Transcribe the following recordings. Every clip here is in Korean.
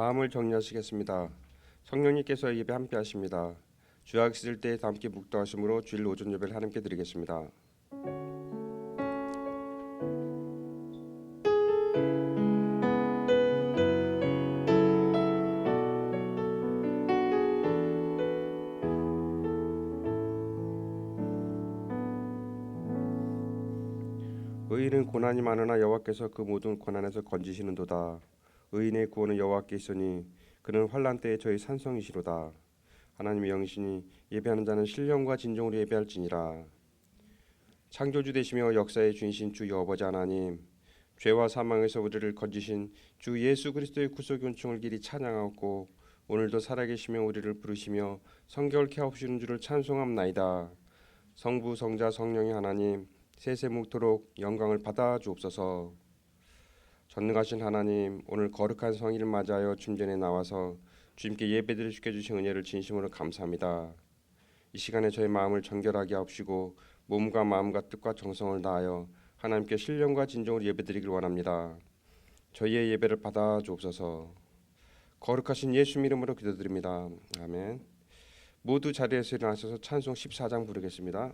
마음을 정리하시겠습니다. 성령님께서 예배 함께 하십니다. 주약 있을 때 함께 묵도하심으로 주일 오전 예배를 하나님께 드리겠습니다. 의인은 고난이 많으나 여호와께서 그 모든 고난에서 건지시는도다. 의인의 구원은 여호와께 있으니 그는 환난 때에 저희 산성이시로다. 하나님의 영이시니 예배하는 자는 신령과 진정으로 예배할지니라. 창조주 되시며 역사의 주인신 주 여호와지 하나님, 죄와 사망에서 우리를 건지신 주 예수 그리스도의 구속의 은총을 길이 찬양하고 오늘도 살아계시며 우리를 부르시며 성결케 하옵시는 주를 찬송함나이다. 성부 성자 성령의 하나님, 세세묵토록 영광을 받아 주옵소서. 전능하신 하나님, 오늘 거룩한 성일을 맞이하여 주전에 나와서 주님께 예배드릴 수 있게 주신 은혜를 진심으로 감사합니다. 이 시간에 저의 마음을 정결하게 하옵시고 몸과 마음과 뜻과 정성을 다하여 하나님께 신령과 진정으로 예배드리길 원합니다. 저희의 예배를 받아 주옵소서. 거룩하신 예수 이름으로 기도드립니다. 아멘. 모두 자리에서 일어나셔서 찬송 14장 부르겠습니다.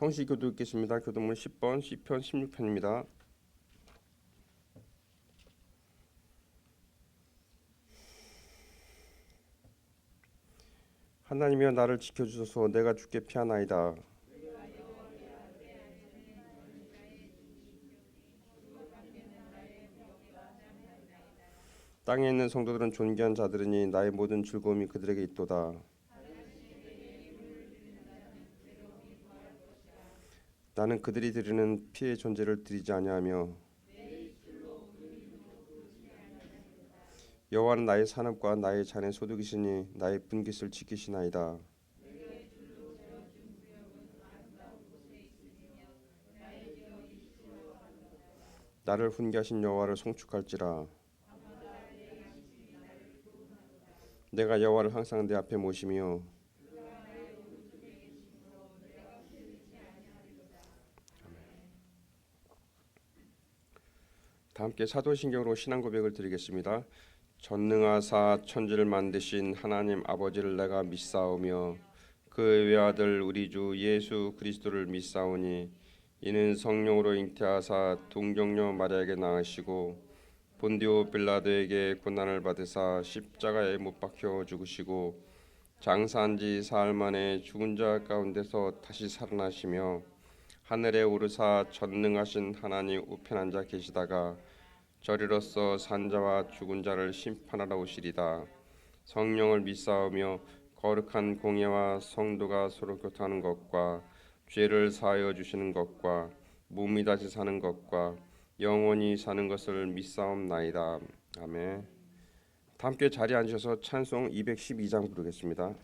성시교도 읽겠습니다. 교도문 10번 시편 16편입니다. 하나님이여 나를 지켜주소서. 내가 주께 피하나이다. 땅에 있는 성도들은 존귀한 자들이니 나의 모든 즐거움이 그들에게 있도다. 나는 그들이 드리는 피의 존재를 드리지 아니하며 여호와는 나의 산업과 나의 잔의 소득이시니 나의 분깃을 지키시나이다. 나를 훈계하신 여호와를 송축할지라. 내가 여호와를 항상 내 앞에 모시며 다 함께 사도신경으로 신앙 고백을 드리겠습니다. 전능하사 천지를 만드신 하나님 아버지를 내가 믿사오며 그 외아들 우리 주 예수 그리스도를 믿사오니 이는 성령으로 잉태하사 동정녀 마리아에게 낳으시고 본디오 빌라도에게 고난을 받으사 십자가에 못 박혀 죽으시고 장사한 지 사흘 만에 죽은 자 가운데서 다시 살아나시며 하늘에 오르사 전능하신 하나님 우편 앉아 계시다가 저리로서 산자와 죽은 자를 심판하러 오시리다. 성령을 믿사오며 거룩한 공예와 성도가 서로 교통하는 것과 죄를 사하여 주시는 것과 몸이 다시 사는 것과 영원히 사는 것을 믿사옵나이다. 아멘. 다 함께 자리에 앉으셔서 찬송 212장 부르겠습니다.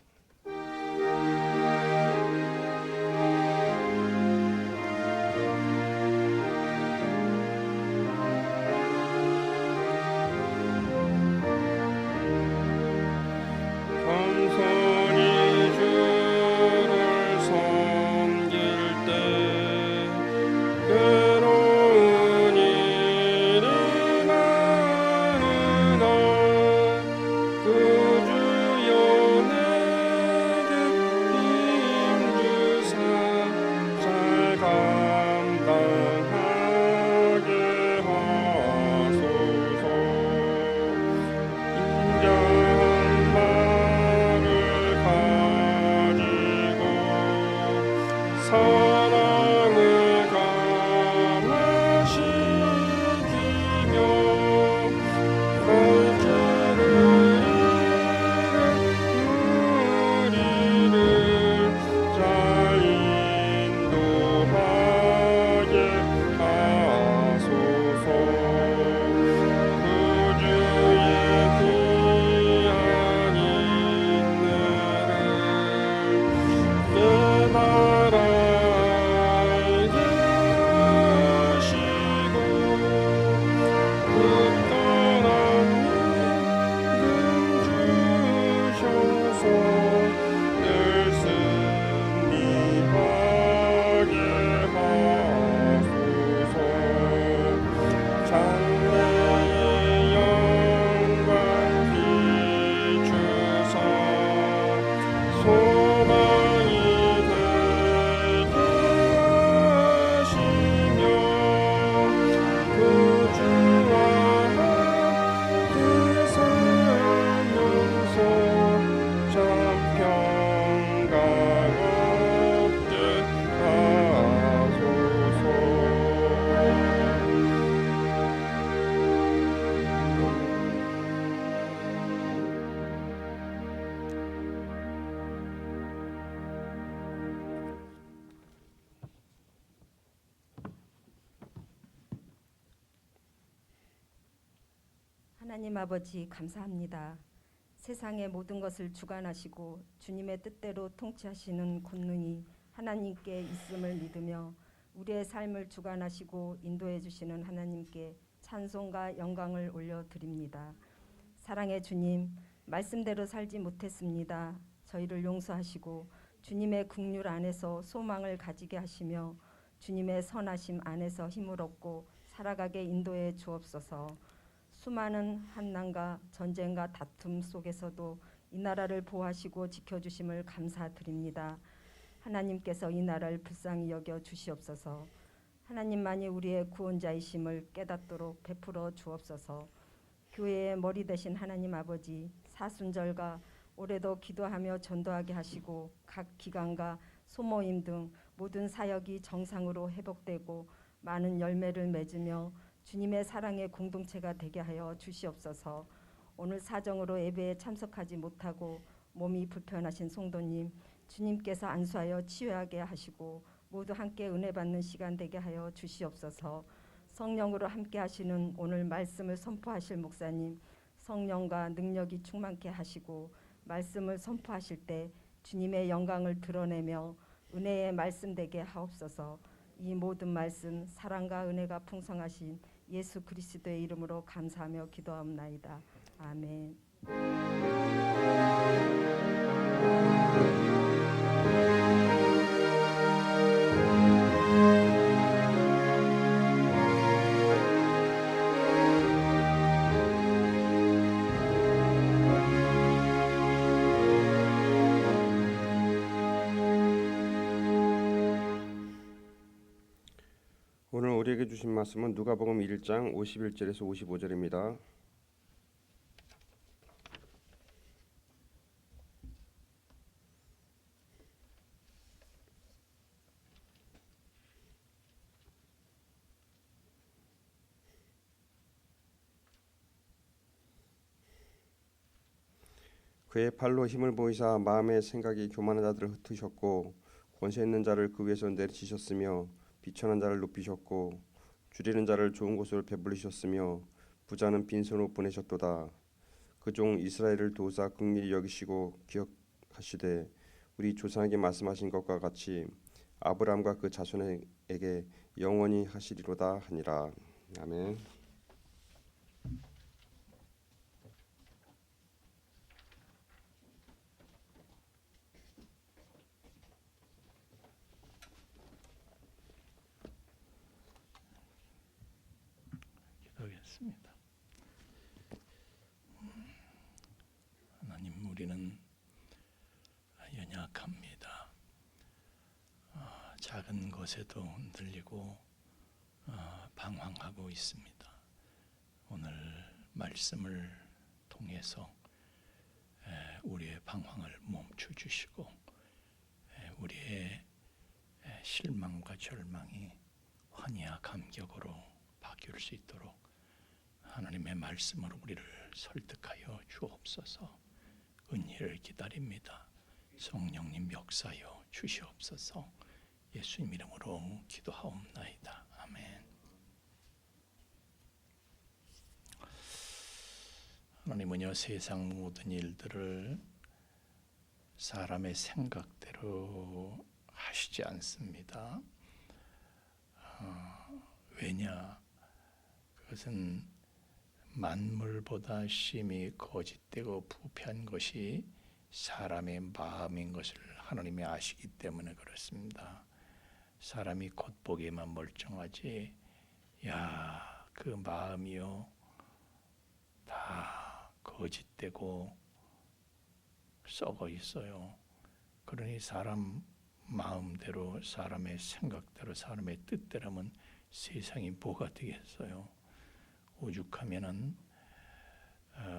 하나님 아버지 감사합니다. 세상의 모든 것을 주관하시고 주님의 뜻대로 통치하시는 권능이 하나님께 있음을 믿으며 우리의 삶을 주관하시고 인도해 주시는 하나님께 찬송과 영광을 올려드립니다. 사랑의 주님, 말씀대로 살지 못했습니다. 저희를 용서하시고 주님의 긍휼 안에서 소망을 가지게 하시며 주님의 선하심 안에서 힘을 얻고 살아가게 인도해 주옵소서. 수많은 환난과 전쟁과 다툼 속에서도 이 나라를 보호하시고 지켜주심을 감사드립니다. 하나님께서 이 나라를 불쌍히 여겨 주시옵소서. 하나님만이 우리의 구원자이심을 깨닫도록 베풀어 주옵소서. 교회의 머리 되신 하나님 아버지, 사순절과 올해도 기도하며 전도하게 하시고 각 기관과 소모임 등 모든 사역이 정상으로 회복되고 많은 열매를 맺으며 주님의 사랑의 공동체가 되게 하여 주시옵소서. 오늘 사정으로 예배에 참석하지 못하고 몸이 불편하신 성도님, 주님께서 안수하여 치유하게 하시고 모두 함께 은혜 받는 시간 되게 하여 주시옵소서. 성령으로 함께 하시는 오늘 말씀을 선포하실 목사님, 성령과 능력이 충만케 하시고 말씀을 선포하실 때 주님의 영광을 드러내며 은혜의 말씀 되게 하옵소서. 이 모든 말씀 사랑과 은혜가 풍성하신 예수 그리스도의 이름으로 감사하며 기도하옵나이다. 아멘. 오늘 우리에게 주신 말씀은 누가복음 1장 51절에서 55절입니다. 그의 팔로 힘을 보이사 마음의 생각이 교만한 자들을 흩으셨고 권세 있는 자를 그 위에서 내리치셨으며 비천한 자를 높이셨고 줄이는 자를 좋은 곳으로 배불리셨으며 부자는 빈손으로 보내셨도다. 그 종 이스라엘을 도우사 긍휼히 여기시고 기억하시되 우리 조상에게 말씀하신 것과 같이 아브라함과 그 자손에게 영원히 하시리로다 하니라. 아멘. 기도하겠습니다. 하나님, 우리는 연약합니다. 작은 것에도 흔들리고 방황하고 있습니다. 오늘 말씀을 통해서 우리의 방황을 멈춰 주시고 우리의 실망과 절망이 환희와 감격으로 바뀔 수 있도록 하나님의 말씀으로 우리를 설득하여 주옵소서. 은혜를 기다립니다. 성령님 역사여 주시옵소서. 예수님 이름으로 기도하옵나이다. 아멘. 하나님은요, 세상 모든 일들을 사람의 생각대로 하시지 않습니다. 왜냐? 그것은 만물보다 심히 거짓되고 부패한 것이 사람의 마음인 것을 하나님이 아시기 때문에 그렇습니다. 사람이 겉보기에만 멀쩡하지 그 마음이요 다 거짓되고 썩어 있어요. 그러니 사람 마음대로, 사람의 생각대로, 사람의 뜻대로면 세상이 뭐가 되겠어요? 오죽하면은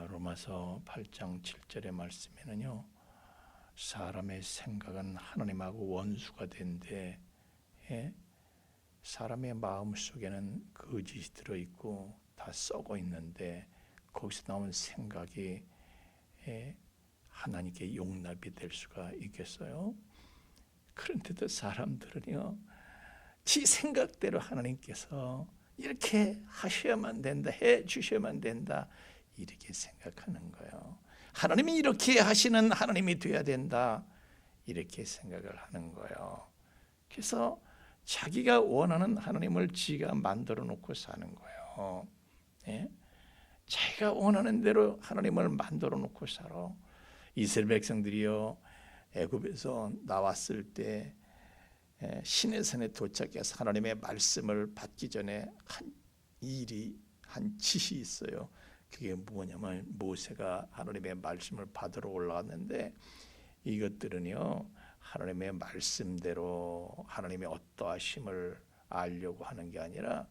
로마서 8장 7절의 말씀에는요, 사람의 생각은 하나님하고 원수가 된데 사람의 마음 속에는 거짓이 들어있고 다 썩어 있는데 거기서 나온 생각이 하나님께 용납이 될 수가 있겠어요? 그런데도 사람들은요, 지 생각대로 하나님께서 이렇게 하셔야만 된다, 해 주셔야만 된다, 이렇게 생각하는 거예요. 하나님이 이렇게 하시는 하나님이 돼야 된다, 이렇게 생각을 하는 거예요. 그래서 자기가 원하는 하나님을 지가 만들어 놓고 사는 거예요. 자기가 원하는 대로 하나님을 만들어 놓고 살아. 이스라엘 백성들이요, 애굽에서 나왔을 때 시내산에 도착해서 하나님의 말씀을 받기 전에 한 일이, 한 짓이 있어요. 그게 뭐냐면 모세가 하나님의 말씀을 받으러 올라갔는데 이것들은요, 하나님의 말씀대로 하나님의 어떠하심을 알려고 하는 게 아니라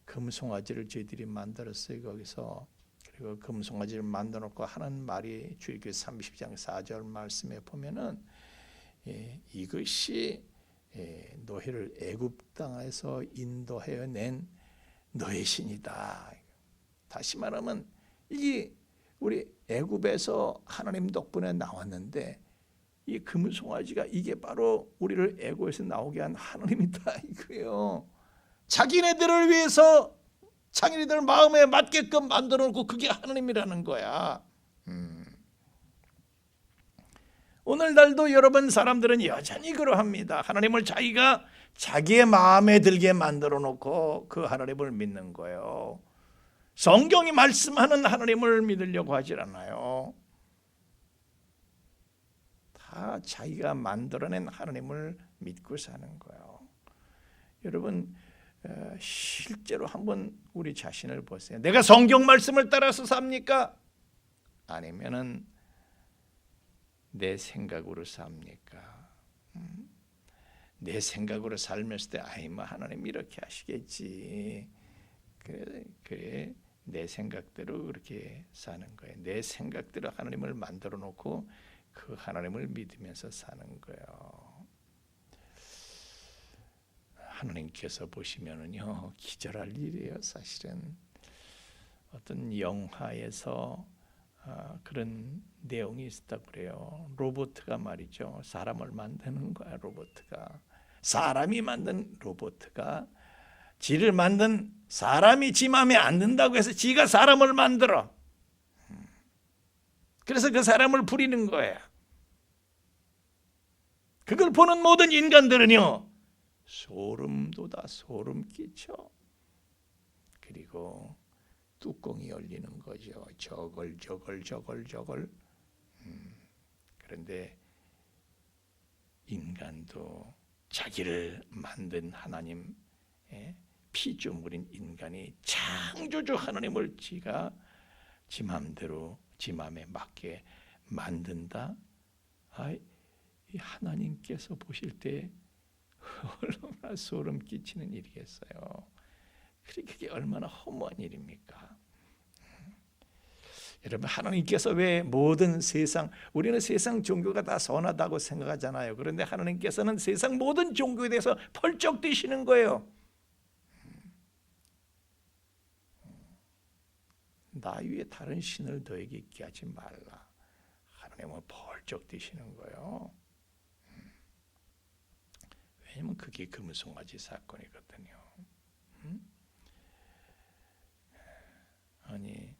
금송아지를 저희들이 만들었어요. 거기서. 그리고 금송아지를 만들어 놓고 하는 말이 출애굽기 30장 4절 말씀에 보면은 이것이 너희를 애굽 땅에서 인도하여 낸 너의 신이다. 다시 말하면 이게 우리 애굽에서 하나님 덕분에 나왔는데 이 금송아지가 이게 바로 우리를 애굽에서 나오게 한 하나님이다 이거예요. 자기네들을 위해서 자기네들 마음에 맞게끔 만들어 놓고 그게 하나님이라는 거야. 오늘날도 여러분 사람들은 여전히 그러합니다. 하나님을 자기가 자기의 마음에 들게 만들어 놓고 그 하나님을 믿는 거예요. 성경이 말씀하는 하나님을 믿으려고 하질 않아요. 다 자기가 만들어낸 하나님을 믿고 사는 거예요. 여러분 실제로 한번 우리 자신을 보세요. 내가 성경 말씀을 따라서 삽니까? 아니면은 내 생각으로 삽니까? 내 생각으로 살면서 때 아이 뭐 하나님 이렇게 하시겠지. 그래 내 생각대로 그렇게 사는 거예요. 내 생각대로 하나님을 만들어 놓고 그 하나님을 믿으면서 사는 거예요. 하나님께서 보시면은요 기절할 일이에요. 사실은 어떤 영화에서 그런 내용이 있었다고 그래요. 로봇가 말이죠. 사람을 만드는 거야. 로봇가 사람이 만든 로봇가 지를 만든 사람이 지 마음에 안 든다고 해서 지가 사람을 만들어. 그래서 그 사람을 부리는 거예요. 그걸 보는 모든 인간들은요 소름 돋아 소름 끼쳐. 그리고 뚜껑이 열리는 거죠. 저걸. 그런데 인간도 자기를 만든 하나님, 피조물인 인간이 창조주 하나님을 지가 지 마음대로 지 마음에 맞게 만든다. 이 하나님께서 보실 때 얼마나 소름 끼치는 일이겠어요. 그게 얼마나 허무한 일입니까? 여러분 하나님께서 왜 모든 세상 우리는 세상 종교가 다 선하다고 생각하잖아요. 그런데 하나님께서는 세상 모든 종교에 대해서 펄쩍 뛰시는 거예요. 나 위에 다른 신을 너에게 있게 하지 말라. 하나님은 펄쩍 뛰시는 거예요. 왜냐면 그게 금송아지 사건이거든요. 아니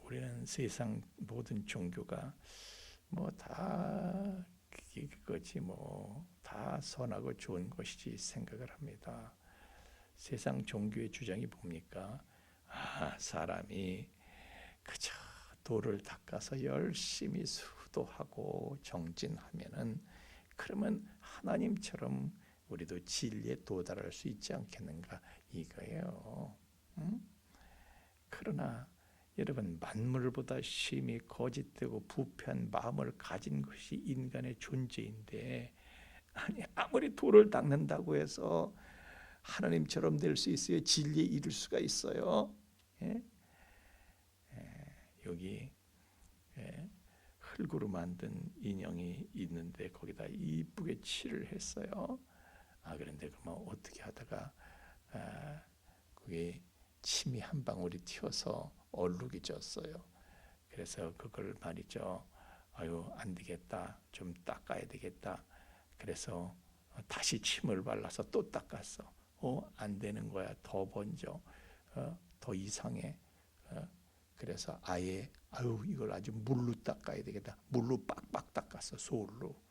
우리는 세상 모든 종교가 뭐 다 그거지 뭐 다 선하고 좋은 것이지 생각을 합니다. 세상 종교의 주장이 뭡니까? 사람이 그저 도를 닦아서 열심히 수도하고 정진하면은 그러면 하나님처럼 우리도 진리에 도달할 수 있지 않겠는가 이거예요. 그러나 여러분 만물보다 심히 거짓되고 부패한 마음을 가진 것이 인간의 존재인데 아무리 도를 닦는다고 해서 하나님처럼 될 수 있어요? 진리에 이룰 수가 있어요? 여기 흙으로 만든 인형이 있는데 거기다 이쁘게 칠을 했어요. 그런데 그만 어떻게 하다가 그게 침이 한 방울이 튀어서 얼룩이 졌어요. 그래서 그걸 말이죠. 안 되겠다. 좀 닦아야 되겠다. 그래서 다시 침을 발라서 또 닦았어. 안 되는 거야. 더 번져. 더 이상해. 그래서 아예 이걸 아주 물로 닦아야 되겠다. 물로 빡빡 닦았어. 솔로.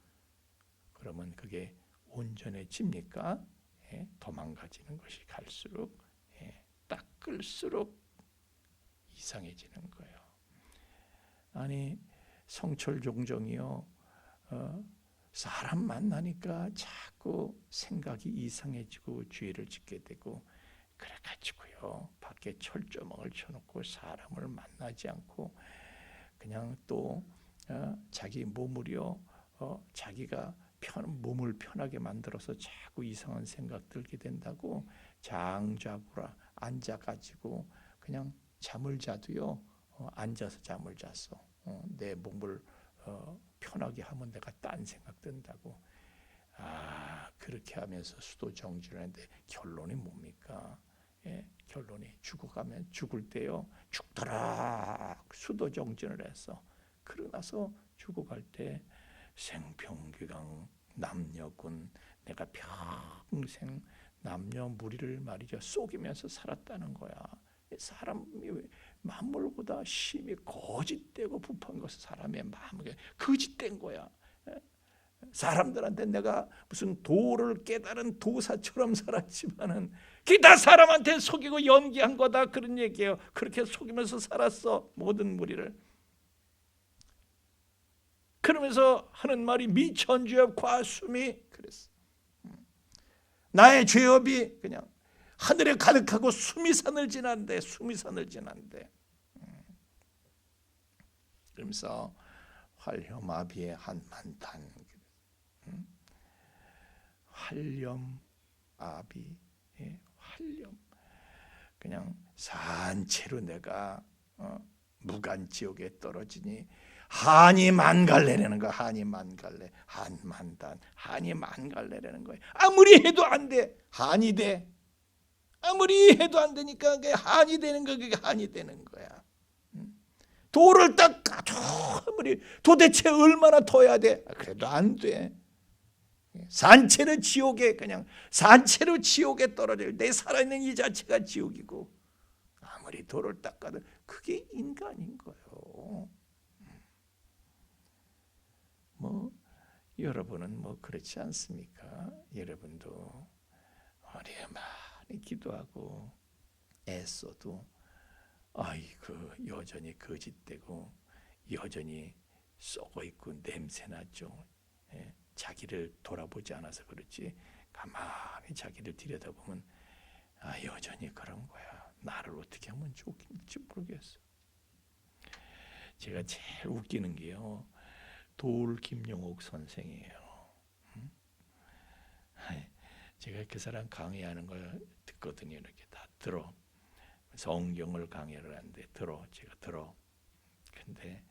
그러면 그게 온전해집니까? 도망가지는 것이 갈수록 닦을수록 이상해지는 거예요. 아니 성철 종정이요. 사람 만나니까 자꾸 생각이 이상해지고 죄를 짓게 되고 그래가지고요. 밖에 철조망을 쳐놓고 사람을 만나지 않고 그냥 또 자기 몸을요. 자기가 몸을 편하게 만들어서 자꾸 이상한 생각 들게 된다고 장자구라 앉아가지고 그냥 잠을 자도요. 앉아서 잠을 잤어. 내 몸을 편하게 하면 내가 딴 생각 든다고. 그렇게 하면서 수도 정진을 하는데 결론이 뭡니까? 결론이 죽어가면 죽을 때요. 죽더라 수도 정진을 했어. 그러고 나서 죽어갈 때 생평귀강 남녀군 내가 평생 남녀 무리를 말이죠 속이면서 살았다는 거야. 사람이 만물보다 심히 거짓되고 부패한 것은 사람의 마음에 거짓된 거야. 사람들한테 내가 무슨 도를 깨달은 도사처럼 살았지만은 그게 다 사람한테 속이고 연기한 거다 그런 얘기예요. 그렇게 속이면서 살았어 모든 무리를. 그러면서 하는 말이 미천주엽 과수미 그랬어. 나의 죄업이 그냥 하늘에 가득하고 수미산을 지난데 수미산을 지난데. 그러면서 활혐아비의 한만탄 활염아비 활염 그냥 산채로 내가 무간지옥에 떨어지니 한이 만갈래라는 거야. 한이 만갈래 한만단 한이 만갈래라는 거야. 아무리 해도 안 돼. 한이 돼. 아무리 해도 안 되니까 그게 한이 되는 거야. 그게 한이 되는 거야. 돌을 닦아도 아무리 도대체 얼마나 더 해야 돼? 그래도 안 돼. 산채로 지옥에 그냥 산채로 지옥에 떨어질 내 살아있는 이 자체가 지옥이고 아무리 돌을 닦아도 그게 인간인 거예요. 뭐 여러분은 뭐 그렇지 않습니까? 여러분도 우리가 많이 기도하고 애써도 아이고 여전히 거짓되고 여전히 썩어 있고 냄새나죠. 자기를 돌아보지 않아서 그렇지 가만히 자기를 들여다보면 여전히 그런 거야. 나를 어떻게 하면 좋을지 모르겠어. 제가 제일 웃기는 게요. 돌 김용옥 선생이에요. 제가 그 사람 강의하는 걸 듣거든요. 이렇게 다 들어. 성경을 강의를 하는데 제가 들어. 근데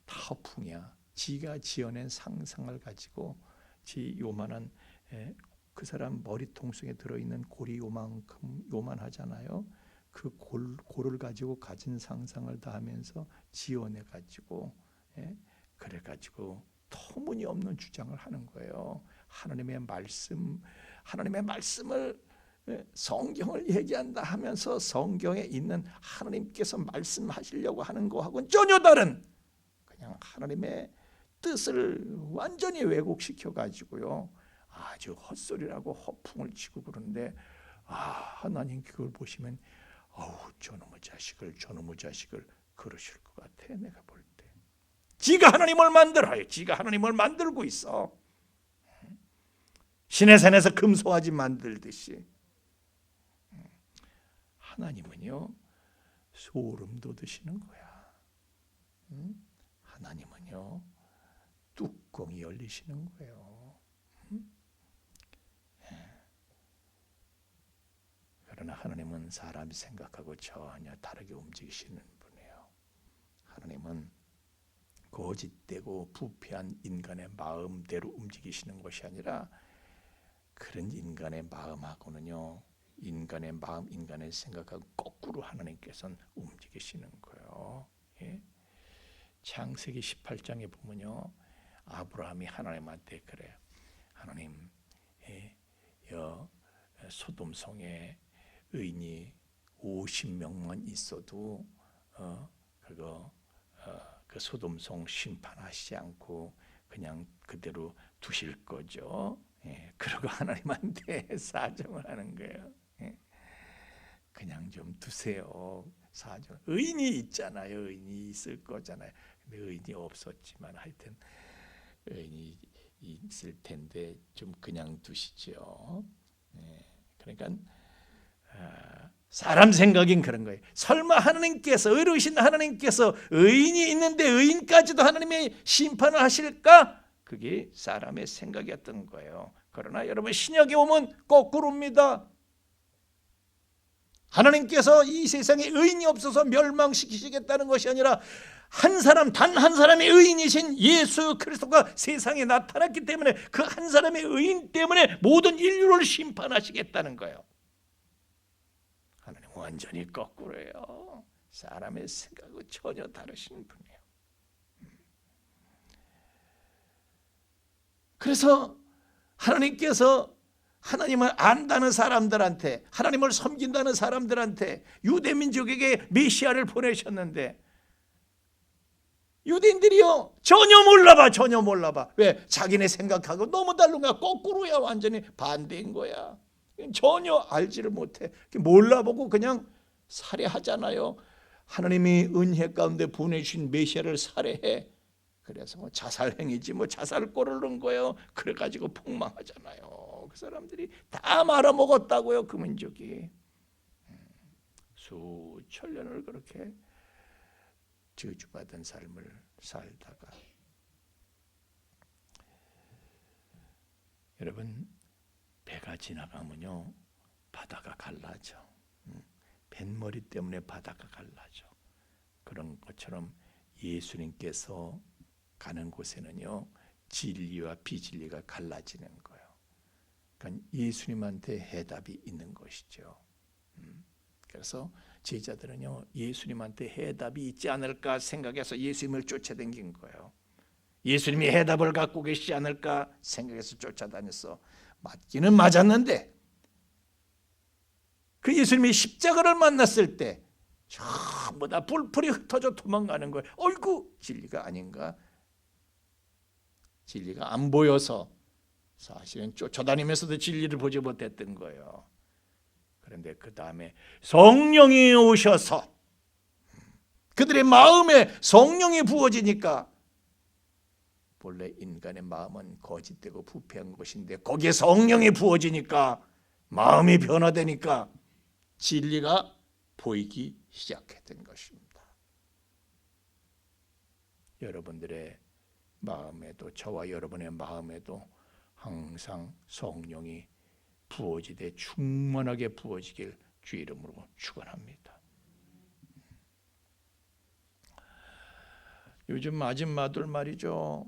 다 허풍이야. 지가 지어낸 상상을 가지고 지 요만한 그 사람 머리통 속에 들어있는 골이 요만하잖아요. 그 골을 가지고 가진 상상을 다 하면서 지어내 가지고 그래가지고 터무니없는 주장을 하는 거예요. 하나님의 말씀을 성경을 얘기한다 하면서 성경에 있는 하나님께서 말씀하시려고 하는 거하고는 전혀 다른 그냥 하나님의 뜻을 완전히 왜곡시켜 가지고요. 아주 헛소리라고 허풍을 치고 그러는데 하나님 그걸 보시면 저놈의 자식을 그러실 것 같아. 내가 볼 때. 지가 하나님을 만들어요. 지가 하나님을 만들고 있어. 신의 산에서 금송아지 만들듯이. 하나님은요 소름 돋으시는 거야. 하나님은요 뚜껑이 열리시는 거예요. 그러나 하나님은 사람이 생각하고 전혀 다르게 움직이시는 분이에요. 하나님은 거짓되고 부패한 인간의 마음대로 움직이시는 것이 아니라 그런 인간의 마음하고는요 인간의 마음, 인간의 생각하고 거꾸로 하나님께서는 움직이시는 거예요. 창세기 18장에 보면요 아브라함이 하나님한테 그래요. 하나님, 소돔성에 의인이 50명만 있어도 그 소돔성 심판하시지 않고 그냥 그대로 두실 거죠. 그러고 하나님한테 사정을 하는 거예요. 그냥 좀 두세요. 사정. 의인이 있잖아요. 의인이 있을 거잖아요. 근데 의인이 없었지만 하여튼 의인이 있을 텐데 좀 그냥 두시죠. 그러니까 사람 생각인 그런 거예요. 설마 하나님께서 의로우신 하나님께서 의인이 있는데 의인까지도 하나님의 심판을 하실까? 그게 사람의 생각이었던 거예요. 그러나 여러분 신약에 오면 거꾸로입니다. 하나님께서 이 세상에 의인이 없어서 멸망시키시겠다는 것이 아니라 한 사람 단 한 사람의 의인이신 예수 그리스도가 세상에 나타났기 때문에 그 한 사람의 의인 때문에 모든 인류를 심판하시겠다는 거예요. 하나님 완전히 거꾸로예요. 사람의 생각과 전혀 다르신 분이에요. 그래서 하나님께서 하나님을 안다는 사람들한테, 하나님을 섬긴다는 사람들한테 유대 민족에게 메시아를 보내셨는데 유대인들이요 전혀 몰라봐. 왜? 자기네 생각하고 너무 다른 거야. 거꾸로야. 완전히 반대인 거야. 전혀 알지를 못해. 몰라보고 그냥 살해하잖아요. 하나님이 은혜 가운데 보내신 메시아를 살해해. 그래서 뭐 자살행위지 뭐 자살골을 넣은 거예요. 그래가지고 폭망하잖아요. 그 사람들이 다 말아먹었다고요. 그 민족이 수천 년을 그렇게 저주받은 삶을 살다가 여러분 배가 지나가면요 바다가 갈라져. 뱃머리 때문에 바다가 갈라져. 그런 것처럼 예수님께서 가는 곳에는요 진리와 비진리가 갈라지는 거예요. 그러니까 예수님한테 해답이 있는 것이죠. 그래서 제자들은요 예수님한테 해답이 있지 않을까 생각해서 예수님을 쫓아다닌 거예요. 예수님이 해답을 갖고 계시지 않을까 생각해서 쫓아다녔어. 맞기는 맞았는데 그 예수님이 십자가를 만났을 때 전부 다 불풀이 흩어져 도망가는 거예요. 어이구 진리가 아닌가. 진리가 안 보여서 사실은 쫓아다니면서도 진리를 보지 못했던 거예요. 그런데 그 다음에 성령이 오셔서 그들의 마음에 성령이 부어지니까 본래 인간의 마음은 거짓되고 부패한 것인데 거기에 성령이 부어지니까 마음이 변화되니까 진리가 보이기 시작했던 것입니다. 여러분들의 마음에도 저와 여러분의 마음에도 항상 성령이 부어지되 충만하게 부어지길 주의 이름으로 축원합니다. 요즘 아줌마들 말이죠.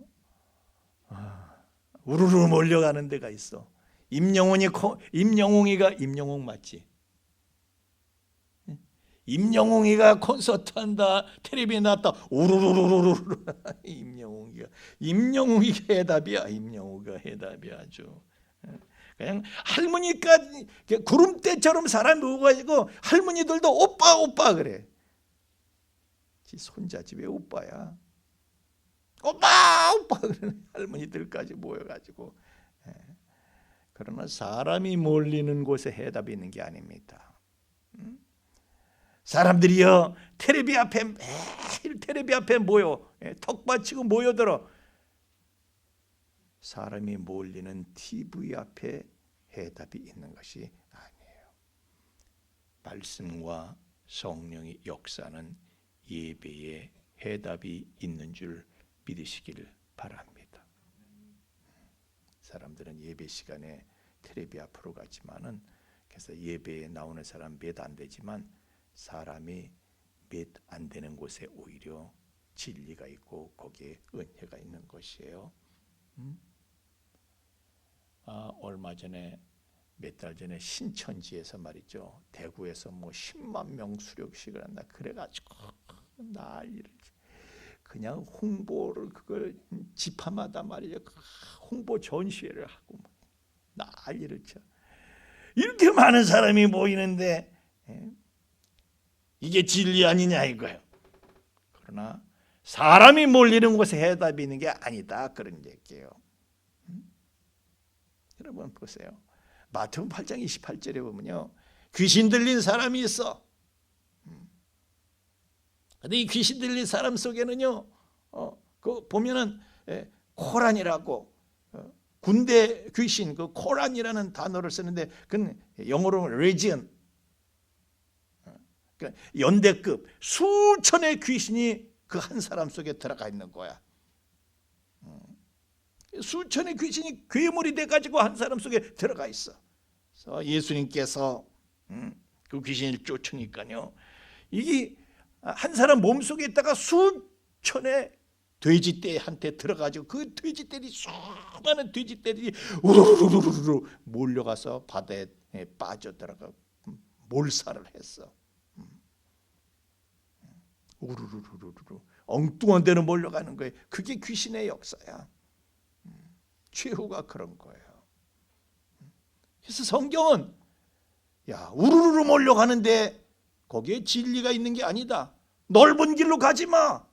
우르르 몰려가는 데가 있어. 임영웅이가 맞지? 임영웅이가 콘서트 한다, 텔레비에 나왔다, 우르르르르르. 임영웅이가 해답이야. 임영웅이가 해답이야. 아주 그냥 할머니가 구름대처럼 사람이 모여가지고 할머니들도 오빠 그래. 지 손자 집에 오빠야. 오빠 그래. 할머니들까지 모여가지고. 그러나 사람이 몰리는 곳에 해답이 있는 게 아닙니다. 사람들이요 매일 텔레비 앞에 모여 턱 받치고 모여들어. 사람이 몰리는 TV 앞에 해답이 있는 것이 아니에요. 말씀과 성령의 역사는 예배에 해답이 있는 줄 믿으시길 바랍니다. 사람들은 예배 시간에 텔레비 앞으로 가지만은 그래서 예배에 나오는 사람 몇 안 되지만 사람이 몇 안 되는 곳에 오히려 진리가 있고 거기에 은혜가 있는 것이에요. 얼마 전에 몇 달 전에 신천지에서 말이죠. 대구에서 뭐 10만 명 수료식을 한다. 그래가지고 난리를 그냥 홍보를 그걸 지파마다 말이죠. 홍보 전시회를 하고 난리를 쳐. 이렇게 많은 사람이 모이는데 이게 진리 아니냐 이거예요. 그러나 사람이 몰리는 곳에 해답이 있는 게 아니다 그런 얘기예요. 여러분 보세요. 마태복음 8장 28절에 보면요. 귀신 들린 사람이 있어. 근데 이 귀신 들린 사람 속에는요. 그 보면은 코란이라고 군대 귀신 그 코란이라는 단어를 쓰는데 그건 영어로 레지언. 그러니까 연대급 수천의 귀신이 그 한 사람 속에 들어가 있는 거야. 수천의 귀신이 괴물이 돼가지고 한 사람 속에 들어가 있어. 그래서 예수님께서 그 귀신을 쫓으니까요. 이게 한 사람 몸속에 있다가 수천의 돼지떼한테 들어가지고 그 돼지떼들이 수많은 돼지떼들이 우르르르르 몰려가서 바다에 빠져들어가 몰살을 했어. 우르르르르 엉뚱한 데로 몰려가는 거예요. 그게 귀신의 역사야. 최후가 그런 거예요. 그래서 성경은 우르르 몰려가는데 거기에 진리가 있는 게 아니다. 넓은 길로 가지 마.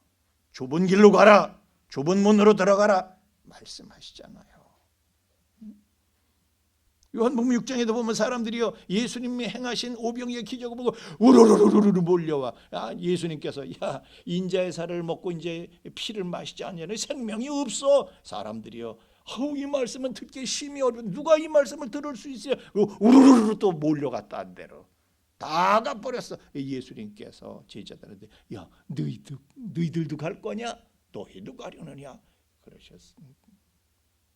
좁은 길로 가라. 좁은 문으로 들어가라. 말씀하시잖아요. 요한복음 6장에도 보면 사람들이요 예수님이 행하신 오병이의 기적을 보고 우르르르르 몰려와. 예수님께서 인자의 살을 먹고 이제 피를 마시지 않냐면 생명이 없어. 사람들이요 이 말씀은 듣기 심히 어려운 누가 이 말씀을 들을 수 있어요? 우르르르 또 몰려갔다 한 대로 다 가버렸어. 예수님께서 제자들한테 너희들도 갈 거냐? 너희도 가려느냐? 그러셨습니다.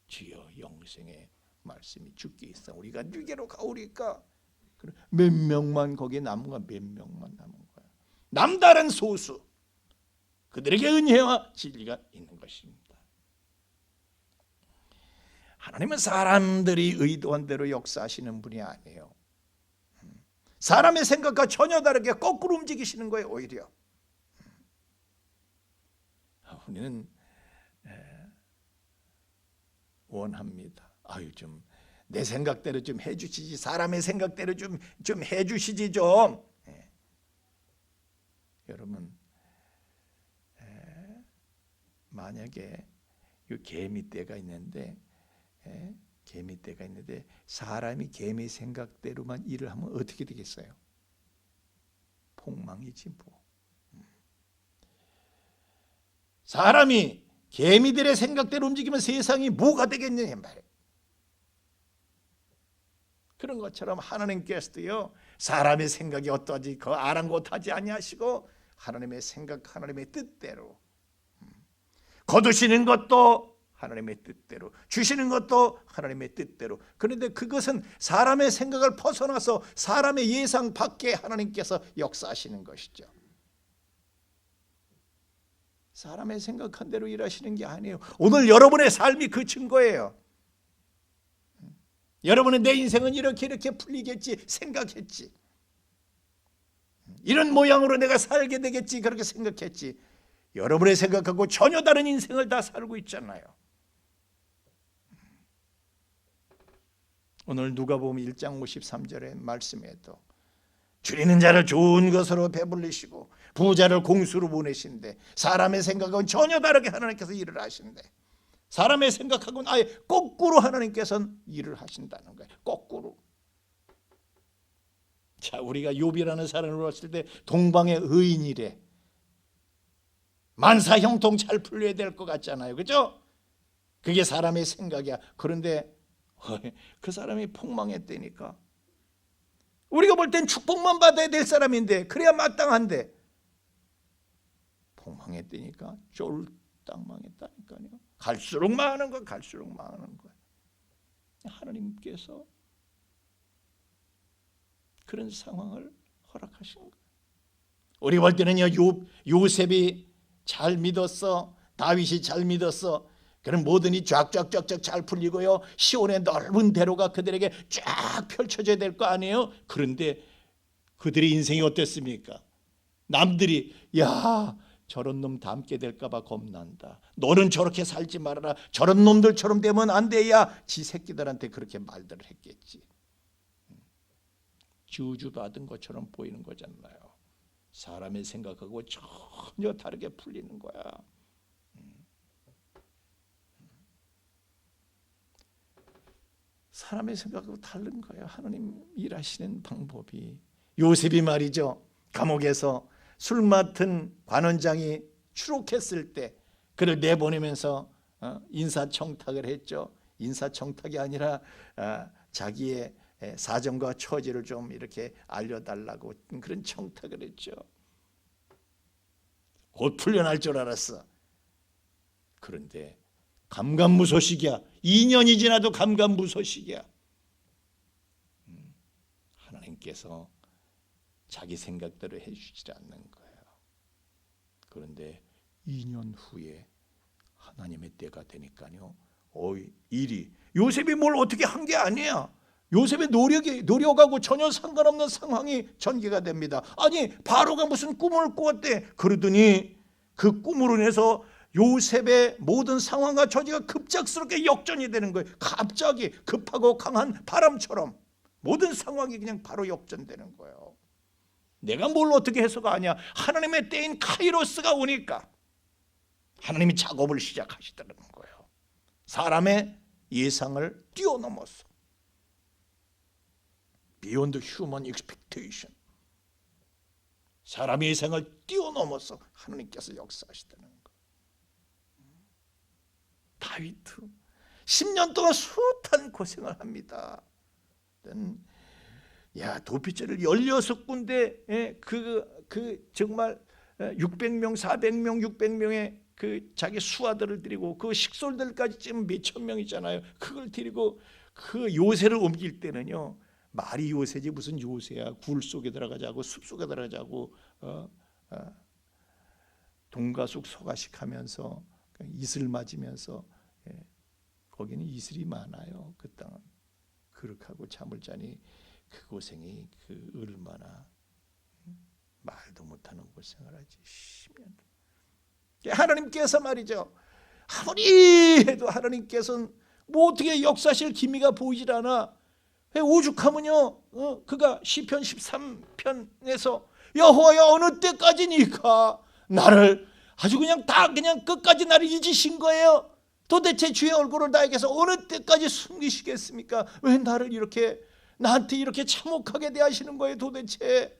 주여 영생의 말씀이 주께 있어 우리가 누게로 가오리까? 몇 명만 거기에 남은 거야. 몇 명만 남은 거야. 남다른 소수 그들에게 은혜와 진리가 있는 것입니다. 하나님은 사람들이 의도한 대로 역사하시는 분이 아니에요. 사람의 생각과 전혀 다르게 거꾸로 움직이시는 거예요. 오히려 우리는 원합니다. 좀 내 생각대로 좀 해주시지. 사람의 생각대로 좀 해주시지 좀. 여러분 만약에 이 개미떼가 있는데 사람이 개미 생각대로만 일을 하면 어떻게 되겠어요? 폭망이지 뭐. 사람이 개미들의 생각대로 움직이면 세상이 뭐가 되겠느냐 말이에요. 그런 것처럼 하나님께서도요 사람의 생각이 어떠하지 그 아랑곳하지 아니하시고 하나님의 생각 하나님의 뜻대로 거두시는 것도 하나님의 뜻대로 주시는 것도 하나님의 뜻대로. 그런데 그것은 사람의 생각을 벗어나서 사람의 예상 밖에 하나님께서 역사하시는 것이죠. 사람의 생각한 대로 일하시는 게 아니에요. 오늘 여러분의 삶이 그 증거예요. 여러분은 내 인생은 이렇게 풀리겠지 생각했지. 이런 모양으로 내가 살게 되겠지 그렇게 생각했지. 여러분의 생각하고 전혀 다른 인생을 다 살고 있잖아요. 오늘 누가복음 1장 53절의 말씀에도 줄이는 자를 좋은 것으로 배불리시고 부자를 공수로 보내신데 사람의 생각은 전혀 다르게 하나님께서 일을 하신대. 사람의 생각하고는 아예 거꾸로 하나님께서는 일을 하신다는 거예요. 거꾸로. 자, 우리가 욥이라는 사람을 봤을 때 동방의 의인이래. 만사형통 잘 풀려야 될 것 같잖아요. 그죠? 그게 사람의 생각이야. 그런데 그 사람이 폭망했다니까. 우리가 볼 땐 축복만 받아야 될 사람인데 그래야 마땅한데 폭망했다니까. 쫄딱 망했다니까요. 갈수록 망하는 거야. 갈수록 망하는 거야. 하나님께서 그런 상황을 허락하신 거예요. 우리 볼 때는요 요셉이 잘 믿었어. 다윗이 잘 믿었어. 그런 모든이 쫙쫙쫙쫙 잘 풀리고요. 시온의 넓은 대로가 그들에게 쫙 펼쳐져야 될 거 아니에요. 그런데 그들의 인생이 어땠습니까? 남들이 저런 놈 닮게 될까 봐 겁난다. 너는 저렇게 살지 말아라. 저런 놈들처럼 되면 안 돼. 지 새끼들한테 그렇게 말들을 했겠지. 저주받은 것처럼 보이는 거잖아요. 사람의 생각하고 전혀 다르게 풀리는 거야. 사람의 생각하고 다른 거예요. 하나님 일하시는 방법이. 요셉이 말이죠. 감옥에서 술 맡은 관원장이 추록했을 때 그를 내보내면서 인사청탁을 했죠. 인사청탁이 아니라 자기의 사정과 처지를 좀 이렇게 알려달라고 그런 청탁을 했죠. 곧 풀려날 줄 알았어. 그런데 감감무소식이야. 2년이 지나도 감감무소식이야. 하나님께서 자기 생각대로 해주지 않는 거예요. 그런데 2년 후에 하나님의 때가 되니까요. 일이 요셉이 뭘 어떻게 한 게 아니야. 요셉의 노력하고 전혀 상관없는 상황이 전개가 됩니다. 아니 바로가 무슨 꿈을 꾸었대. 그러더니 그 꿈으로 인해서 요셉의 모든 상황과 처지가 급작스럽게 역전이 되는 거예요. 갑자기 급하고 강한 바람처럼. 모든 상황이 그냥 바로 역전되는 거예요. 내가 뭘 어떻게 해서가 아니야. 하나님의 때인 카이로스가 오니까 하나님이 작업을 시작하시더라는 거예요. 사람의 예상을 뛰어넘어서 Beyond human expectation, 사람의 예상을 뛰어넘어서 하나님께서 역사하시다는 거예요. 다윗 10년 동안 숱한 고생을 합니다. 도피처를 16군데 그 정말 600명, 400명, 600명의 그 자기 수하들을 데리고 그 식솔들까지 지금 몇천 명이잖아요. 그걸 데리고 그 요새를 옮길 때는요. 말이 요새지 무슨 요새야. 굴 속에 들어가자고 숲 속에 들어가자고 동가숙 소가식 하면서 이슬 맞으면서 거기는 이슬이 많아요. 그 땅은 그렇게 잠을 자니 그 고생이 그 얼마나 말도 못하는 고생을 하지. 10년. 하나님께서 말이죠. 아무리 해도 하나님께서는 뭐 어떻게 역사실 기미가 보이질 않아. 오죽하면요. 그가 시편 13편에서 여호와여 어느 때까지니까 나를 아주 그냥 끝까지 나를 잊으신 거예요. 도대체 주의 얼굴을 나에게서 어느 때까지 숨기시겠습니까? 왜 나한테 이렇게 참혹하게 대하시는 거예요 도대체.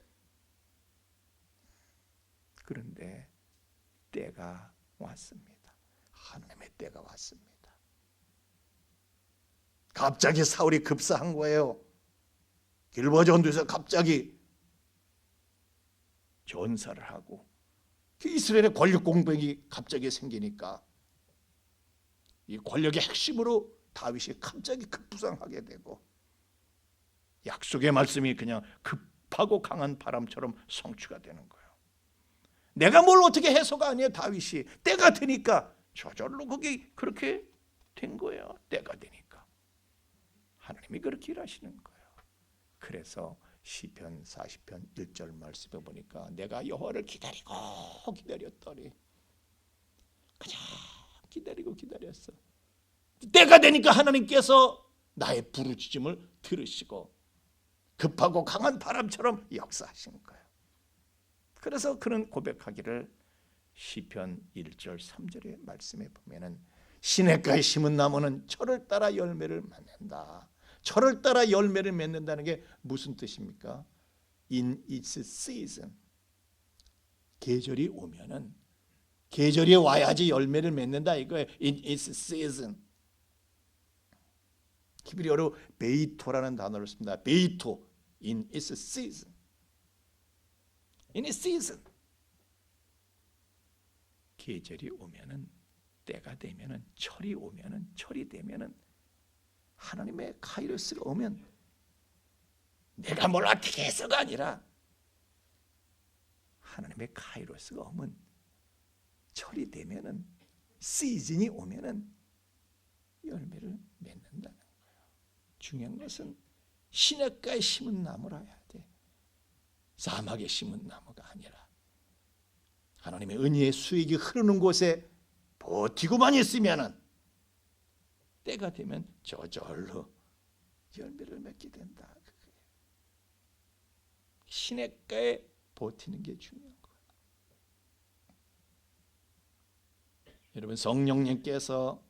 그런데 때가 왔습니다. 하나님의 때가 왔습니다. 갑자기 사울이 급사한 거예요. 길보아 전투에서 갑자기 전사를 하고 이스라엘의 권력 공백이 갑자기 생기니까 이 권력의 핵심으로 다윗이 갑자기 급부상하게 되고 약속의 말씀이 그냥 급하고 강한 바람처럼 성취가 되는 거예요. 내가 뭘 어떻게 해서가 아니에요. 다윗이 때가 되니까 저절로 거기 그렇게 된 거예요. 때가 되니까 하나님이 그렇게 일하시는 거예요. 그래서 시편 40편 1절 말씀에 보니까 내가 여호와를 기다렸더니 그냥 기다렸어. 때가 되니까 하나님께서 나의 부르짖음을 들으시고 급하고 강한 바람처럼 역사하신 거예요. 그래서 그는 고백하기를 시편 1절 3절의 말씀에 보면은 시냇가에 심은 나무는 철을 따라 열매를 맺는다. 철을 따라 열매를 맺는다는 게 무슨 뜻입니까? In its season. 계절이 오면은 계절이 와야지 열매를 맺는다 이거예요. In its season. 히브리어로 베이토라는 단어를 씁니다. 베이토. In its season. In its season. 계절이 오면은 때가 되면은 철이 되면은 하나님의 카이로스가 오면 내가 뭘 어떻게 해서가 아니라 하나님의 카이로스가 오면 철이 되면은 시즌이 오면은 열매를 맺는다는 거예요. 중요한 것은 시냇가에 심은 나무라 해야 돼. 사막에 심은 나무가 아니라 하나님의 은혜의 수익이 흐르는 곳에 버티고만 있으면은 때가 되면 저절로 열매를 맺게 된다. 시냇가에 버티는 게 중요한 거예요. 여러분 성령님께서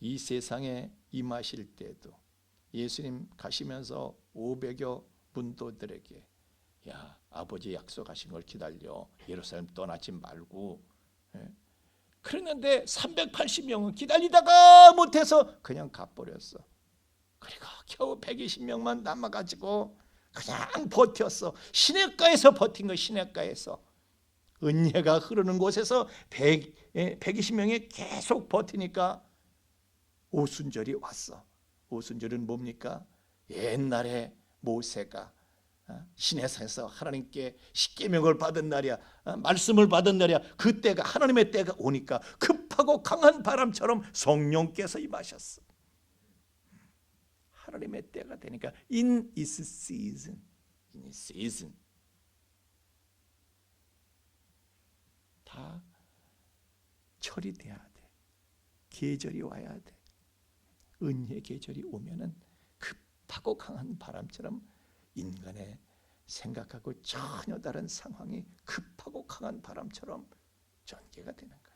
이 세상에 임하실 때도 예수님 가시면서 500여 분도들에게 야 아버지 약속하신 걸 기다려 예루살렘 떠나지 말고 그랬는데 380명은 기다리다가 못해서 그냥 가버렸어. 그리고 겨우 120명만 남아가지고 그냥 버텼어. 시냇가에서 버틴 거. 시냇가에서 은혜가 흐르는 곳에서 120명이 계속 버티니까 오순절이 왔어. 오순절은 뭡니까? 옛날에 모세가 시내산에서 하나님께 십계명을 받은 날이야. 말씀을 받은 날이야. 그때가 하나님의 때가 오니까 급하고 강한 바람처럼 성령께서 임하셨어. 하나님의 때가 되니까 in its season. in its season. 다 철이 돼야 돼. 계절이 와야 돼. 은혜의 계절이 오면은 급하고 급하고 강한 바람처럼 인간의 생각하고 전혀 다른 상황이 급하고 강한 바람처럼 전개가 되는 거예요.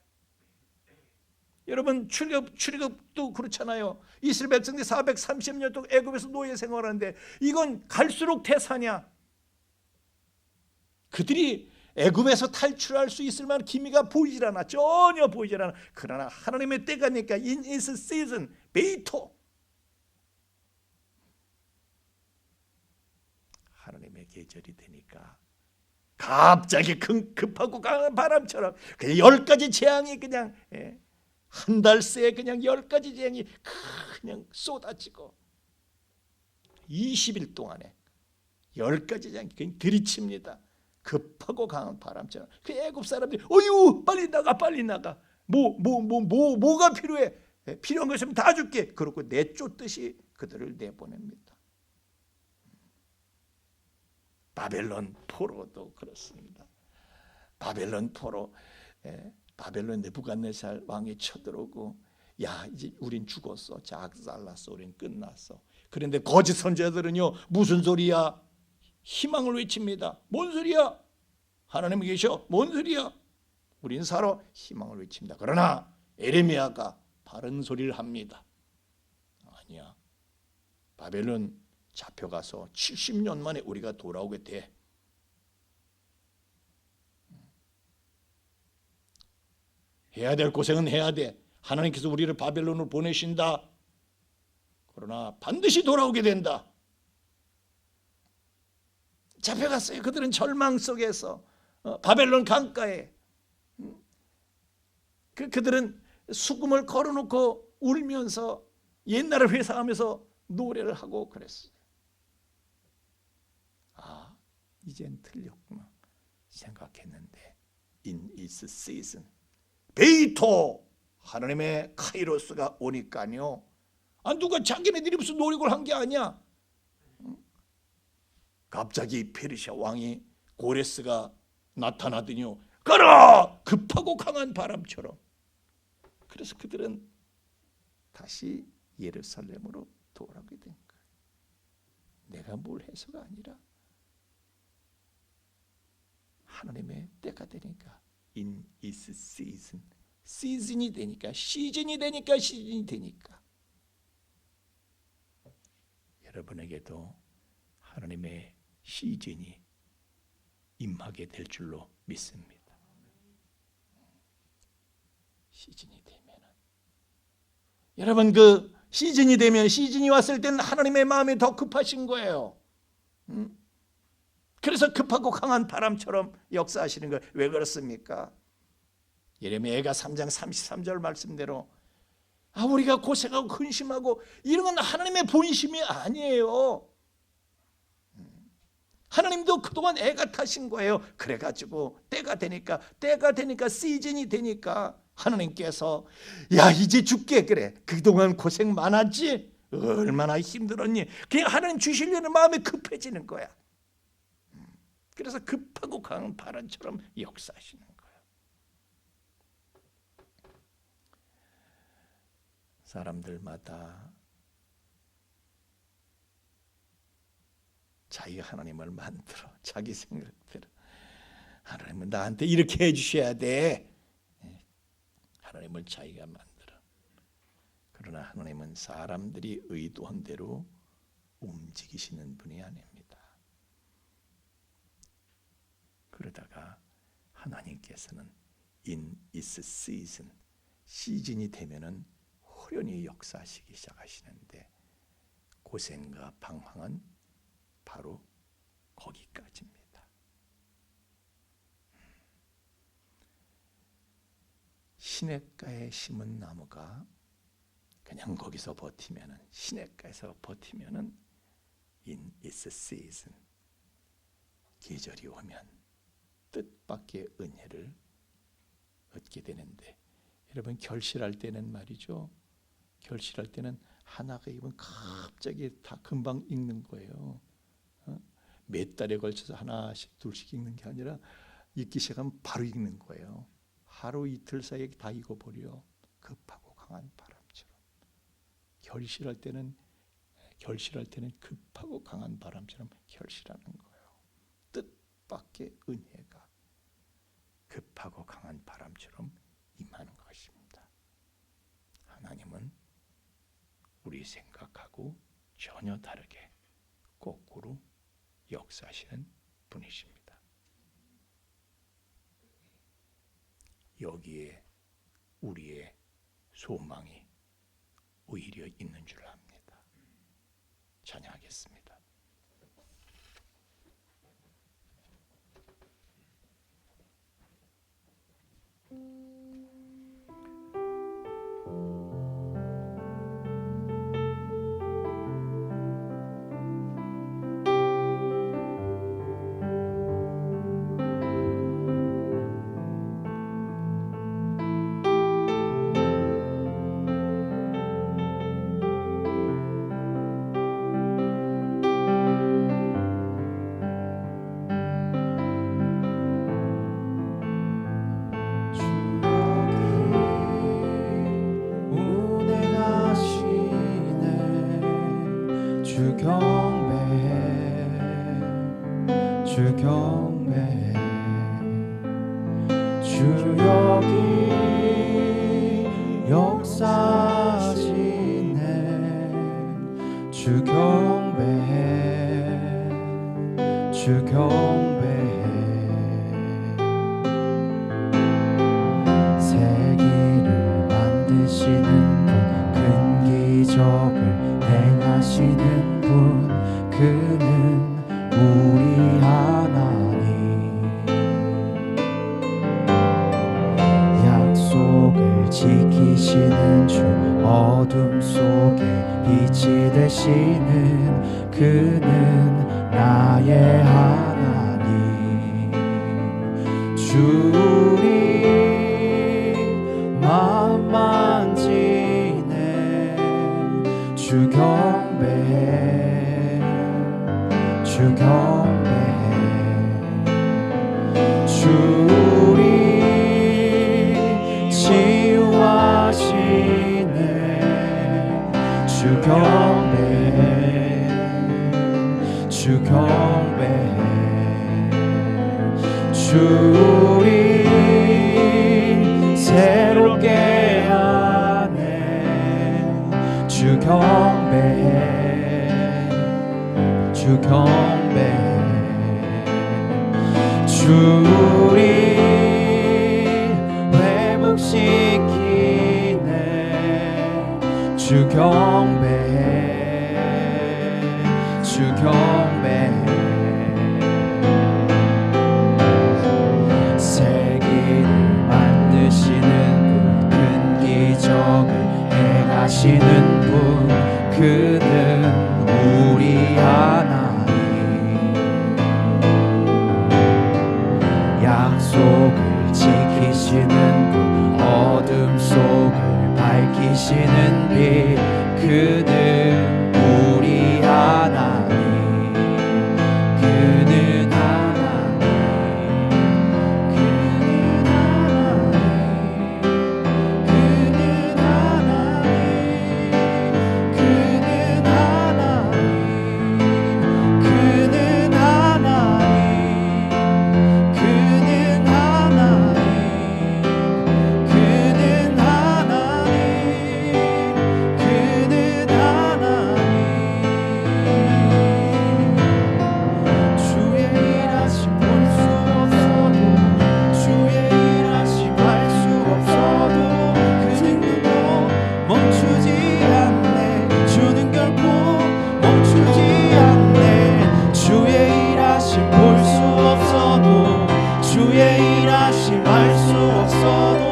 여러분 출애굽도 그렇잖아요. 이스라엘 백성들이 430년 동안 애굽에서 노예 생활하는데 이건 갈수록 태산이야. 그들이 애굽에서 탈출할 수 있을 만한 기미가 보이질 않아. 전혀 보이질 않아. 그러나 하나님의 때가 되니까 in its season, 베이토, 하나님의 계절이 되니까 갑자기 급하고 강한 바람처럼 그냥 10가지 재앙이 그냥 한 달 새에 그냥 10가지 재앙이 그냥 쏟아지고 20일 동안에 10가지 재앙이 그냥 들이칩니다. 급하고 강한 바람처럼. 그 애굽 사람들이 어유 빨리 나가 뭐가 필요해? 필요한 것이면 다 줄게. 그러고 내쫓듯이 그들을 내보냅니다. 바벨론 포로도 그렇습니다. 바벨론 포로, 바벨론 느부갓네살 왕이 쳐들어오고, 야 이제 우린 죽었어, 작살났어, 우린 끝났어. 그런데 거짓 선지자들은요 무슨 소리야? 희망을 외칩니다. 뭔 소리야? 하나님 계셔? 뭔 소리야? 우린 살아? 희망을 외칩니다. 그러나 에레미야가 바른 소리를 합니다. 아니야, 바벨론 잡혀가서 70년 만에 우리가 돌아오게 돼. 해야 될 고생은 해야 돼. 하나님께서 우리를 바벨론으로 보내신다. 그러나 반드시 돌아오게 된다. 잡혀갔어요. 그들은 절망 속에서 바벨론 강가에 그들은 수금을 걸어놓고 울면서 옛날을 회상하면서 노래를 하고 그랬어요. 아, 이젠 틀렸구나 생각했는데 in its season, 베이토, 하나님의 카이로스가 오니까요. 누가 자기네들이 무슨 노력을 한 게 아니야. 갑자기 페르시아 왕이 고레스가 나타나더니요, 가라! 급하고 강한 바람처럼. 그래서 그들은 다시 예루살렘으로 돌아오게 된 거예요. 내가 뭘 해서가 아니라 하나님의 때가 되니까 in its season, 시즌이 되니까 여러분에게도 하나님의 시즌이 임하게 될 줄로 믿습니다. 시즌이 되면은 여러분 시즌이 되면 시즌이 왔을 때는 하나님의 마음이 더 급하신 거예요. 그래서 급하고 강한 바람처럼 역사하시는 거예요. 왜 그렇습니까? 예레미야가 3장 33절 말씀대로 우리가 고생하고 근심하고 이런 건 하나님의 본심이 아니에요. 하나님도 그동안 애가 타신 거예요. 그래가지고 때가 되니까 시즌이 되니까 하나님께서 야 이제 죽게. 그래 그동안 고생 많았지? 얼마나 힘들었니? 그냥 하나님 주시려는 마음이 급해지는 거야. 그래서 급하고 강한 바람처럼 역사하시는 거예요. 사람들마다 자기 하나님을 만들어 자기 생각대로 하나님은 나한테 이렇게 해주셔야 돼. 하나님을 자기가 만들어. 그러나 하나님은 사람들이 의도한 대로 움직이시는 분이 아닙니다. 그러다가 하나님께서는 in its season, 시즌이 되면은 호련히 역사하시기 시작하시는데 고생과 방황은 바로 거기까지입니다. 시냇가에 심은 나무가 그냥 거기서 버티면은, 시냇가에서 버티면은 in its season, 계절이 오면 뜻밖의 은혜를 얻게 되는데, 여러분 결실할 때는 말이죠, 결실할 때는 하나가 익으면 갑자기 다 금방 익는 거예요. 몇 달에 걸쳐서 하나씩 둘씩 익는 게 아니라 익기 시작하면 바로 익는 거예요. 하루 이틀 사이에 다 익어버려. 급하고 강한 바람처럼. 결실할 때는 결실할 때는 급하고 강한 바람처럼 결실하는 거예요. 뜻밖의 은혜가 급하고 강한 바람처럼 임하는 것입니다. 하나님은 우리 생각하고 전혀 다르게 거꾸로 역사하시는 분이십니다. 여기에 우리의 소망이 오히려 있는 줄 압니다. 찬양하겠습니다. 주 경배해 주 여기 역사하시네 주 경배해 주 경배해 세기를 만드시는 분 큰 기적을 행하시는 분 그는 우리 하나님 약속을 지키시는 주 어둠 속에 빛이 되시는 그는 나의 하나님 주 우리 마음 만지네 주 경배해 주 경배해 주 우리 치유하시네 주 경배해 주 경배해 주 우리 새롭게 하네 주 경배해 주 경배해 주 우리 회복시키네 주 경배해 주 경배해 세기를 만드시는 분 큰 기적을 행하시는 분 그는 우리 하나님 약속을 지키시는 분 어둠 속을 밝히시는 빛 그는 우리 하나님 그는 하나님 그는 하나님 그는 하나님 그는 하나님 그는 하나님 그는 하나님 그는 하나님 주의 일하심 볼 수 없어도 주의 일하심 알 수 없어도 그는 결코 멈추지 않네 주는 결코 멈추지 않네 주의 일하심 볼 수 없어도 주의 일하심 알 수 없어도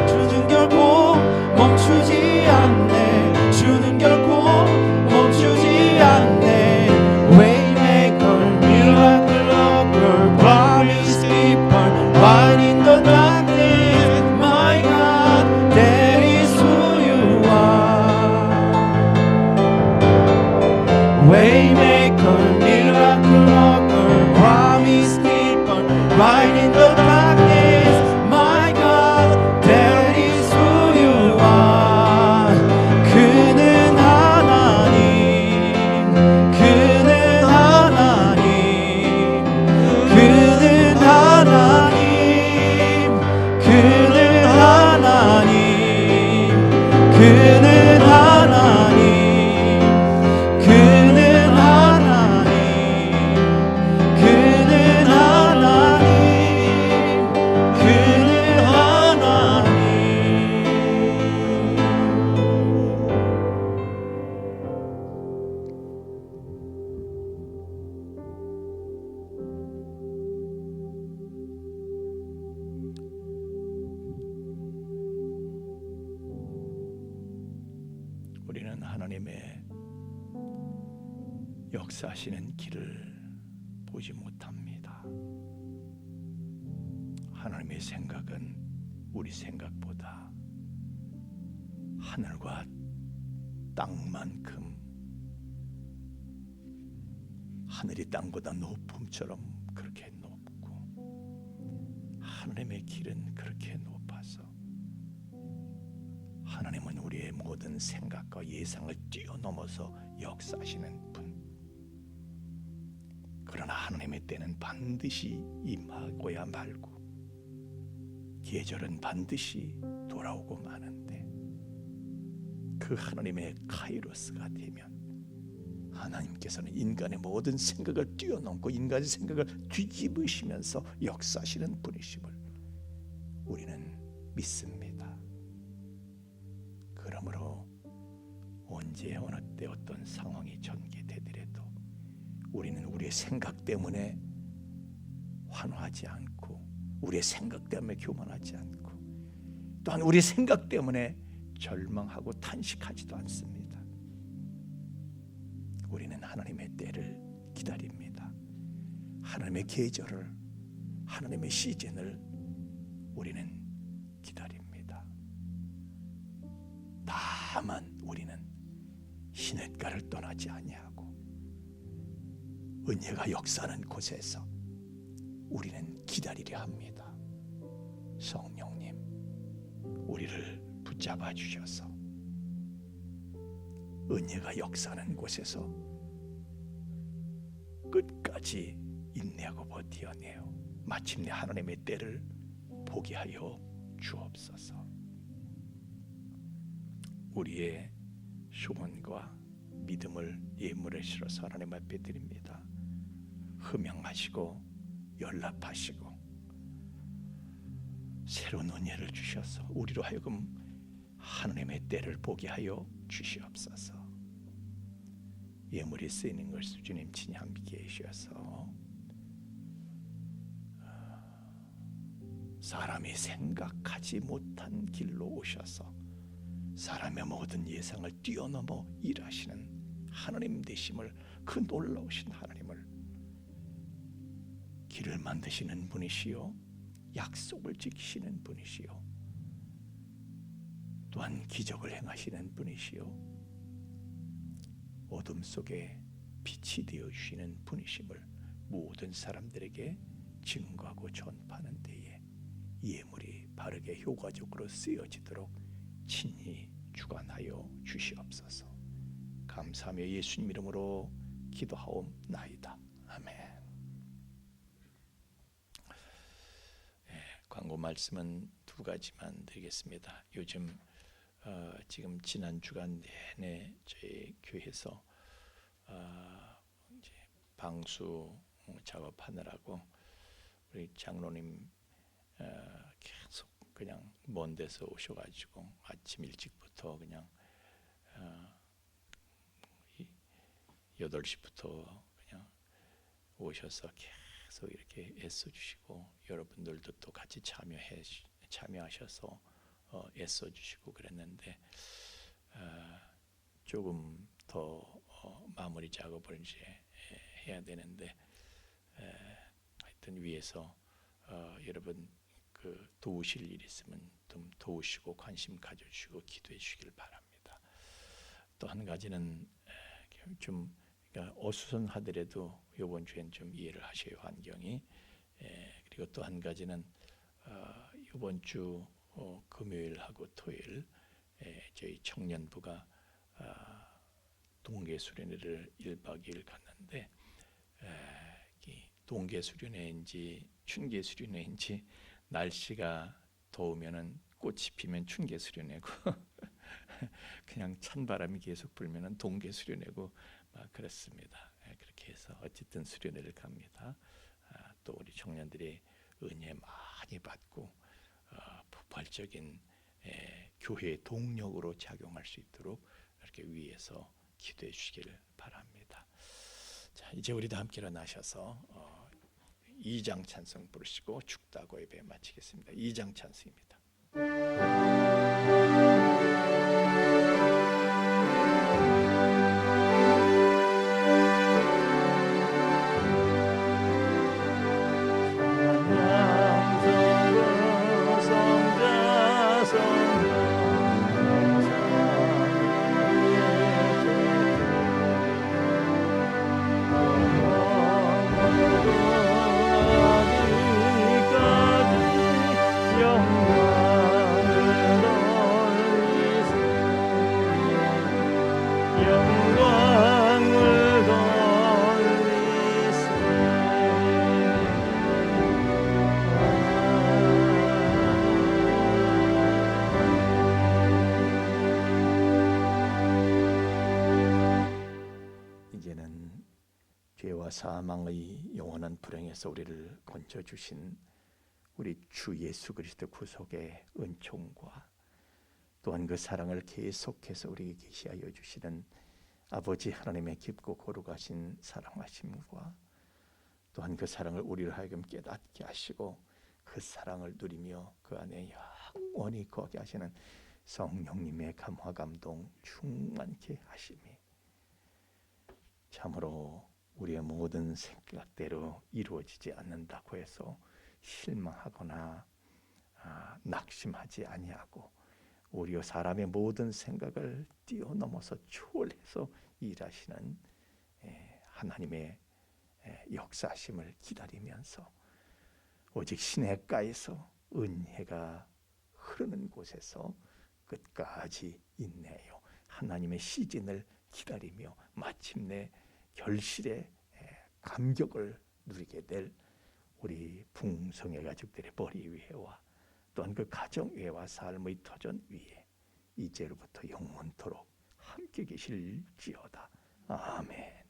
주는 결코 멈추지 않네 주는 결코 멈추지 않네 Waymaker, miracle worker, promise keeper, light in the darkness, my God, that is who you are. Waymaker, miracle worker, promise keeper, light in the darkness, my God, that is who you are. 그는 하나님, 하나님의 역사하시는 길을 보지 못합니다. 하나님의 생각은 우리 생각보다 하늘과 땅만큼, 하늘이 땅보다 높음처럼 그렇게 높고, 하나님의 길은 그렇게 높아서 하나님은 우리의 모든 생각과 예상을 뛰어넘어서 역사하시는 분. 그러나 하나님의 때는 반드시 임하고야 말고, 계절은 반드시 돌아오고 마는데, 그 하나님의 카이로스가 되면 하나님께서는 인간의 모든 생각을 뛰어넘고 인간의 생각을 뒤집으시면서 역사하시는 분이심을 우리는 믿습니다. 그러므로 언제 어느 때 어떤 상황이 전개되더라도 우리는 우리의 생각 때문에 환호하지 않고, 우리의 생각 때문에 교만하지 않고, 또한 우리의 생각 때문에 절망하고 탄식하지도 않습니다. 우리는 하나님의 때를 기다립니다. 하나님의 계절을, 하나님의 시즌을 우리는 기다립니다. 다만 우리는 시냇가를 떠나지 아니하고 은혜가 역사하는 곳에서 우리는 기다리려 합니다. 성령님, 우리를 붙잡아 주셔서 은혜가 역사하는 곳에서 끝까지 인내하고 버티어내어 마침내 하나님의 때를 보게 하여 주옵소서. 우리의 소원과 믿음을 예물에 실어서 하나님 앞에 드립니다. 흠양하시고 연락하시고 새로운 은혜를 주셔서 우리로 하여금 하나님의 때를 보게 하여 주시옵소서. 예물이 쓰이는 것을 주님 친히 함께 하셔서 사람이 생각하지 못한 길로 오셔서 사람의 모든 예상을 뛰어넘어 일하시는 하나님 되심을, 그 놀라우신 하나님을, 길을 만드시는 분이시요 약속을 지키시는 분이시요 또한 기적을 행하시는 분이시요 어둠 속에 빛이 되어 주시는 분이심을 모든 사람들에게 증거하고 전파하는 데에 예물이 바르게 효과적으로 쓰여지도록 친히 주관하여 주시옵소서. 감사하며 예수님 이름으로 기도하옵나이다. 아멘. 광고 말씀은 두 가지만 드리겠습니다. 요즘 지금 지난 주간 내내 저희 교회에서 이제 방수 작업하느라고 우리 장로님 계속 그냥 먼 데서 오셔가지고 아침 일찍부터 그냥 8시부터 그냥 오셔서 계속 이렇게 애써주시고, 여러분들도 또 같이 참여하셔서 애써주시고 그랬는데 조금 더 마무리 작업을 이제 해야 되는데 하여튼 위에서 여러분 그 도우실 일 있으면 좀 도우시고 관심 가져주시고 기도해 주시길 바랍니다. 또 한 가지는 좀 그러니까 어수선하더라도 이번 주엔 좀 이해를 하셔요, 환경이. 그리고 또 한 가지는 이번 주 금요일하고 토요일 저희 청년부가 동계 수련회를 1박 2일 갔는데 동계 수련회인지 춘계 수련회인지 날씨가 더우면은 꽃이 피면 춘계 수련회고 그냥 찬바람이 계속 불면은 동계 수련회고 막 그렇습니다. 그렇게 해서 어쨌든 수련회를 갑니다. 또 우리 청년들이 은혜 많이 받고 폭발적인 교회의 동력으로 작용할 수 있도록 이렇게 위에서 기도해 주시기를 바랍니다. 자, 이제 우리 다 함께 일어나셔서 2장 찬송 부르시고 축다고 예배 마치겠습니다. 2장 찬송입니다. 이제는 죄와 사망의 영원한 불행에서 우리를 건져주신 우리 주 예수 그리스도 구속의 은총과 또한 그 사랑을 계속해서 우리에게 계시하여 주시는 아버지 하나님의 깊고 거룩하신 사랑하심과 또한 그 사랑을 우리를 하여금 깨닫게 하시고 그 사랑을 누리며 그 안에 영원히 거하게 하시는 성령님의 감화 감동 충만케 하심이 참으로 우리의 모든 생각대로 이루어지지 않는다고 해서 실망하거나 낙심하지 아니하고 오히려 사람의 모든 생각을 뛰어넘어서 초월해서 일하시는 하나님의 역사하심을 기다리면서 오직 시냇가에서 은혜가 흐르는 곳에서 끝까지 인내하여 하나님의 시즌을 기다리며 마침내 결실의 감격을 누리게 될 우리 풍성의 가족들의 머리 위에와 또한 그 가정 위에와 삶의 터전 위에 이제로부터 영원토록 함께 계실지어다. 아멘.